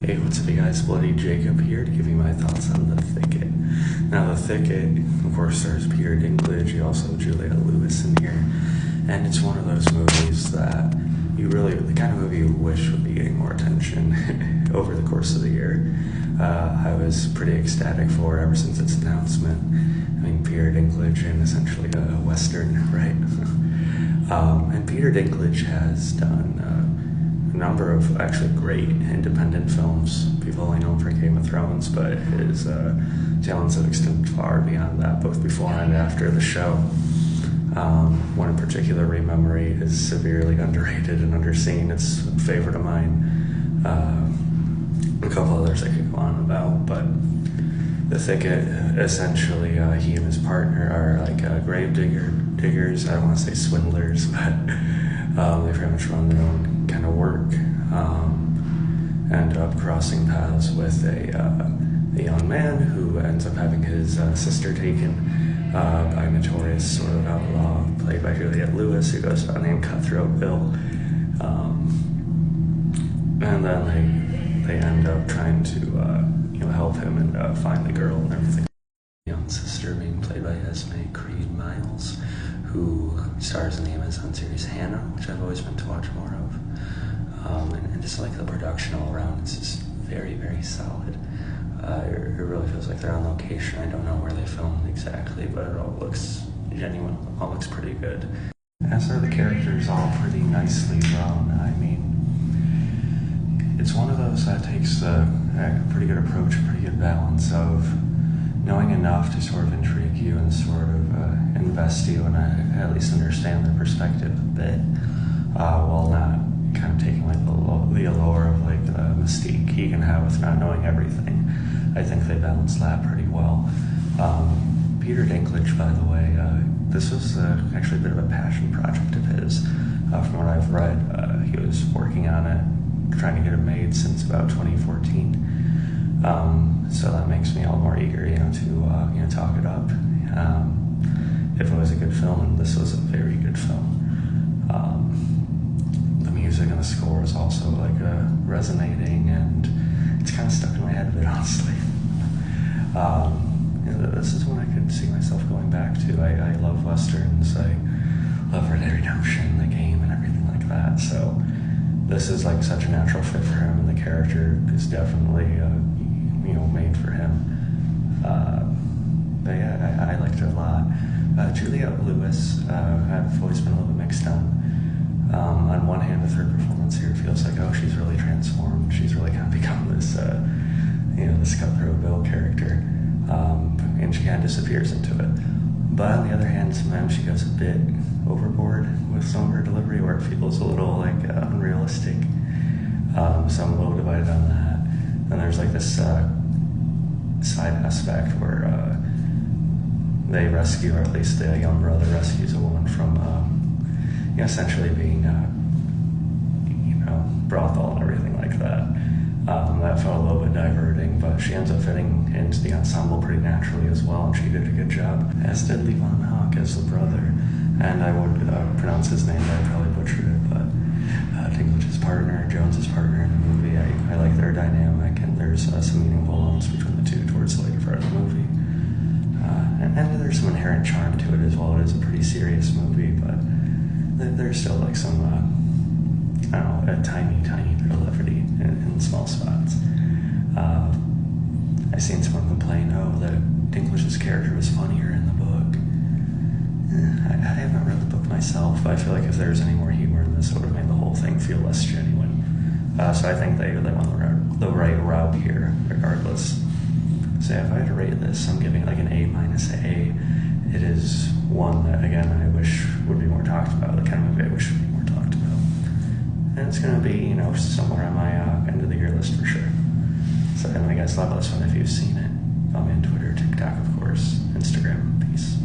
Hey, what's up, you guys? Bloody Jacob here to give you my thoughts on The Thicket. Now, The Thicket, of course, stars Peter Dinklage, also Juliette Lewis in here, and it's one of those movies that the kind of movie you wish would be getting more attention over the course of the year. I was pretty ecstatic for it ever since its announcement. I mean, Peter Dinklage in essentially a Western, right? And Peter Dinklage has done a number of actually great independent films. People only know him for Game of Thrones, but his talents have extended far beyond that, both before and after the show. One in particular, Rememory, is severely underrated and underseen. It's a favorite of mine. A couple others I could go on about, but The Thicket, essentially, he and his partner are like grave diggers. I don't want to say swindlers, but they pretty much run their own kind of work. End up crossing paths with a young man who ends up having his sister taken by a notorious sort of outlaw played by Juliette Lewis, who goes by the name Cutthroat Bill. And then they end up trying to help him and find the girl and everything. Young sister being played by Esme Creed Miles, who stars in the Amazon series Hannah, which I've always meant to watch more of. And just like the production all around, it's just very, very solid. It really feels like they're on location. I don't know where they filmed exactly, but it all looks genuine. It all looks pretty good. As are the characters, all pretty nicely drawn. I mean, it's one of those that takes a pretty good approach, a pretty good balance of knowing enough to sort of intrigue you and sort of invest you and at least understand their perspective a bit, while not kind of taking like the allure of like the mystique he can have with not knowing everything. I think they balance that pretty well. Peter Dinklage, by the way, this was actually a bit of a passion project of his. From what I've read, he was working on it, trying to get it made since about 2014. So that makes me all more eager, to talk it up. If it was a good film, and this was a very good film. The music and the score is also like resonating, and it's kind of stuck in my head a bit, honestly. This is one I could see myself going back to. I love westerns. I love Red Dead Redemption, the game, and everything like that. So this is like such a natural fit for him, and the character is definitely made for him. But yeah, I liked it a lot. Juliette Lewis, I've always been a little bit mixed on. On one hand, with her performance here, it feels like, oh, she's really transformed. She's really kind of become this, this Cutthroat Bill character, and she kind of disappears into it. But on the other hand, sometimes she goes a bit overboard with some of her delivery, where it feels a little like unrealistic. So I'm a little divided on that. And there's like this side aspect where they rescue, or at least the young brother rescues a woman from essentially being brothel and everything like that. That felt a little bit diverting, but she ends up fitting into the ensemble pretty naturally as well, and she did a good job, as did Levon Hawke as the brother. And I would pronounce his name, but I probably butchered it, but Dinklage's partner, Jones's partner in the movie, I like their dynamic, and there's some meaningful moments between the two towards the later part of the movie. And there's some inherent charm to it as well. It is a pretty serious movie, but there's still like some, a tiny bit of levity in small spots. I've seen someone complain, that Dinklage's character was funnier in the book. I haven't read the book myself, but I feel like if there was any more humor in this, it would have made the whole thing feel less genuine. So I think they went the right route here, regardless. So if I had to rate this, I'm giving it like an A-A. It is one that, again, I wish would be more talked about, the kind of movie I wish would be more talked about. And it's going to be, somewhere on my end of the year list for sure. So anyway, guys, love this one if you've seen it. Follow me on Twitter, TikTok, of course, Instagram. Peace.